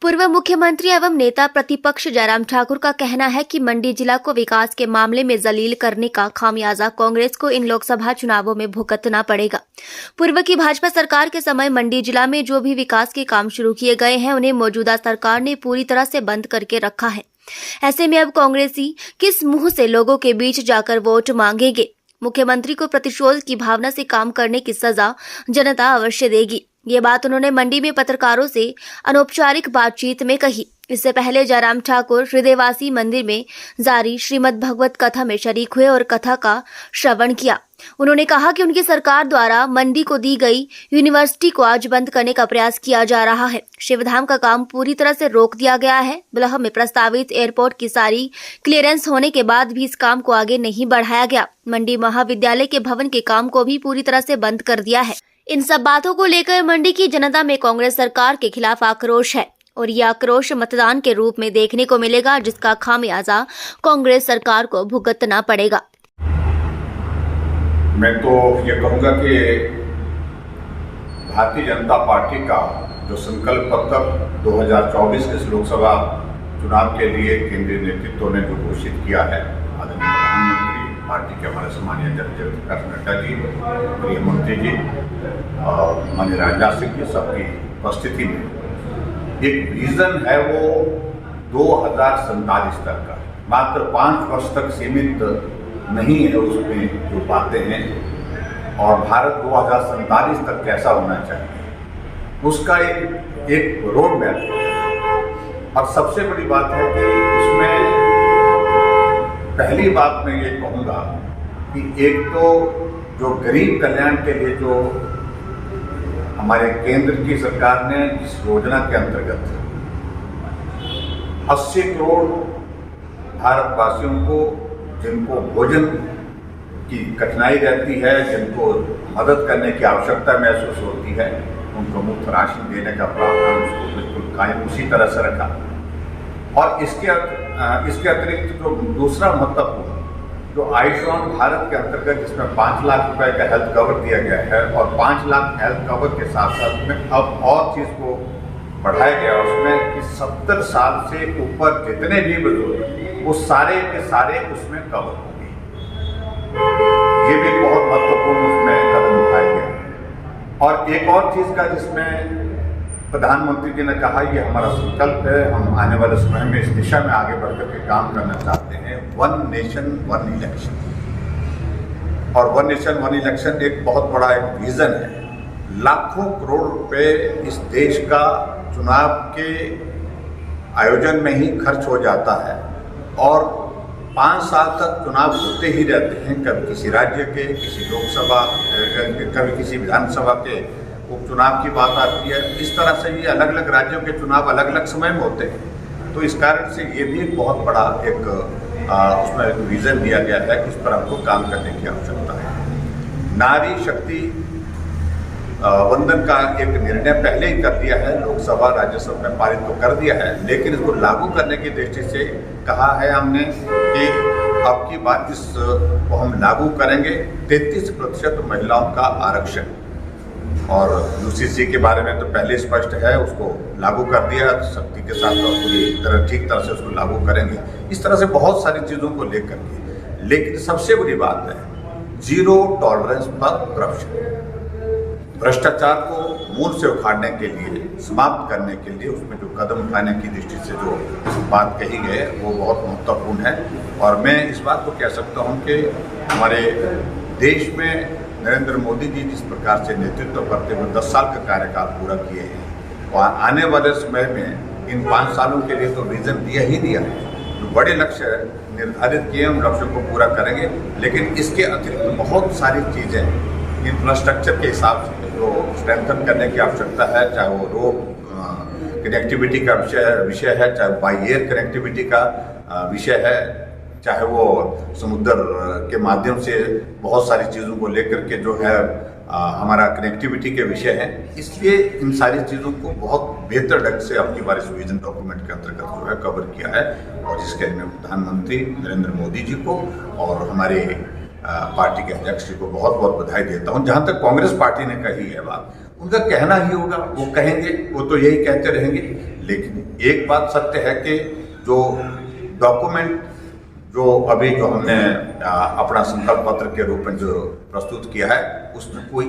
पूर्व मुख्यमंत्री एवं नेता प्रतिपक्ष जयराम ठाकुर का कहना है कि मंडी जिला को विकास के मामले में जलील करने का खामियाजा कांग्रेस को इन लोकसभा चुनावों में भुगतना पड़ेगा। पूर्व की भाजपा सरकार के समय मंडी जिला में जो भी विकास के काम शुरू किए गए हैं उन्हें मौजूदा सरकार ने पूरी तरह से बंद करके रखा है। ऐसे में अब कांग्रेसी किस मुंह से लोगों के बीच जाकर वोट मांगेंगे? मुख्यमंत्री को प्रतिशोध की भावना से काम करने की सजा जनता अवश्य देगी। ये बात उन्होंने मंडी में पत्रकारों से अनौपचारिक बातचीत में कही। इससे पहले जयराम ठाकुर हृदयवासी मंदिर में जारी श्रीमद् भगवत कथा में शरीक हुए और कथा का श्रवण किया। उन्होंने कहा कि उनकी सरकार द्वारा मंडी को दी गई यूनिवर्सिटी को आज बंद करने का प्रयास किया जा रहा है। शिवधाम का काम पूरी तरह से रोक दिया गया है। बिलह में प्रस्तावित एयरपोर्ट की सारी क्लियरेंस होने के बाद भी इस काम को आगे नहीं बढ़ाया गया। मंडी महाविद्यालय के भवन के काम को भी पूरी तरह से बंद कर दिया है। इन सब बातों को लेकर मंडी की जनता में कांग्रेस सरकार के खिलाफ आक्रोश है और यह आक्रोश मतदान के रूप में देखने को मिलेगा, जिसका खामियाजा कांग्रेस सरकार को भुगतना पड़ेगा। मैं तो ये कहूँगा कि भारतीय जनता पार्टी का जो संकल्प पत्र 2024 के लोकसभा चुनाव के लिए केंद्रीय नेतृत्व ने जो घोषित किया है, आदरणीय प्रधानमंत्री, पार्टी के हमारे सम्मानीय अध्यक्ष जगत प्रकाश नड्डा जी, गृह मंत्री जी और माननीय राजनाथ सिंह जी सबकी उपस्थिति में एक विजन है वो 2047 तक का, मात्र 5 वर्ष तक सीमित नहीं है उसमें जो बातें हैं, और भारत 2047 तक कैसा होना चाहिए उसका एक रोड मैप है। और सबसे बड़ी बात है कि उसमें पहली बात मैं ये कहूँगा कि एक तो जो गरीब कल्याण के लिए जो हमारे केंद्र की सरकार ने इस योजना के अंतर्गत 80 करोड़ भारतवासियों को, जिनको भोजन की कठिनाई रहती है, जिनको मदद करने की आवश्यकता महसूस होती है, उनको मुफ्त राशन देने का प्रावधान उसको बिल्कुल कायम उसी तरह से रखा। और इसके अतिरिक्त जो दूसरा महत्वपूर्ण जो आयुष्मान भारत के अंतर्गत जिसमें 5 लाख रुपए का हेल्थ कवर दिया गया है, और 5 लाख हेल्थ कवर के साथ साथ में अब और चीज़ को बढ़ाया गया उसमें कि 70 साल से ऊपर जितने भी बुजुर्ग वो सारे के सारे उसमें कवर होंगे। ये भी बहुत महत्वपूर्ण उसमें कदम उठाया गया है। और एक और चीज़ का जिसमें प्रधानमंत्री जी ने कहा ये हमारा संकल्प है, हम आने वाले समय में इस दिशा में आगे बढ़कर के काम करना चाहते हैं, 1 नेशन 1 इलेक्शन। और 1 नेशन 1 इलेक्शन एक बहुत बड़ा एक विजन है। लाखों करोड़ रुपए इस देश का चुनाव के आयोजन में ही खर्च हो जाता है, और 5 साल तक चुनाव होते ही रहते हैं। कभी किसी राज्य के, किसी लोकसभा, कभी किसी विधानसभा के उपचुनाव की बात आती है। इस तरह से ये अलग अलग राज्यों के चुनाव अलग अलग समय में होते हैं। तो इस कारण से ये भी एक बहुत बड़ा एक उसमें एक विजन दिया गया है कि इस पर हमको काम करने की आवश्यकता है। नारी शक्ति वंदन का एक निर्णय पहले ही कर दिया है, लोकसभा राज्यसभा में पारित तो कर दिया है, लेकिन इसको लागू करने की दृष्टि से कहा है हमने कि अब की बात इसको हम लागू करेंगे 33% महिलाओं का आरक्षण। और यूसीसी के बारे में तो पहले स्पष्ट है, उसको लागू कर दिया शक्ति के साथ, और पूरी तरह ठीक तरह से उसको लागू करेंगे। इस तरह से बहुत सारी चीज़ों को लेकर के, लेकिन सबसे बड़ी बात है 0 टॉलरेंस फॉर करप्शन। भ्रष्टाचार को मूल से उखाड़ने के लिए, समाप्त करने के लिए उसमें जो कदम उठाने की दृष्टि से जो बात कही गई है वो बहुत महत्वपूर्ण है। और मैं इस बात को कह सकता हूँ कि हमारे देश में नरेंद्र मोदी जी जिस प्रकार से नेतृत्व करते हुए 10 साल का कार्यकाल पूरा किए हैं, और आने वाले समय में इन 5 सालों के लिए तो विजन दिया ही दिया है। जो बड़े लक्ष्य निर्धारित किए उन लक्ष्यों को पूरा करेंगे, लेकिन इसके अतिरिक्त बहुत सारी चीज़ें इंफ्रास्ट्रक्चर के हिसाब से जो स्ट्रेंथन करने की आवश्यकता है, चाहे वो रोड कनेक्टिविटी का विषय है, चाहे बाई एयर कनेक्टिविटी का विषय है, चाहे वो समुद्र के माध्यम से बहुत सारी चीज़ों को लेकर के जो है हमारा कनेक्टिविटी के विषय है। इसलिए इन सारी चीज़ों को बहुत बेहतर ढंग से अपनी बार इस विजन डॉक्यूमेंट के अंतर्गत जो है कवर किया है, और जिसके लिए मैं प्रधानमंत्री नरेंद्र मोदी जी को और हमारे पार्टी के अध्यक्ष जी को बहुत बहुत बधाई देता हूँ। जहाँ तक कांग्रेस पार्टी ने कही है बात, उनका कहना ही होगा, वो कहेंगे, वो तो यही कहते रहेंगे, लेकिन एक बात सत्य है कि जो डॉक्यूमेंट जो अभी जो हमने अपना संकल्प पत्र के रूप में जो प्रस्तुत किया है उसमें कोई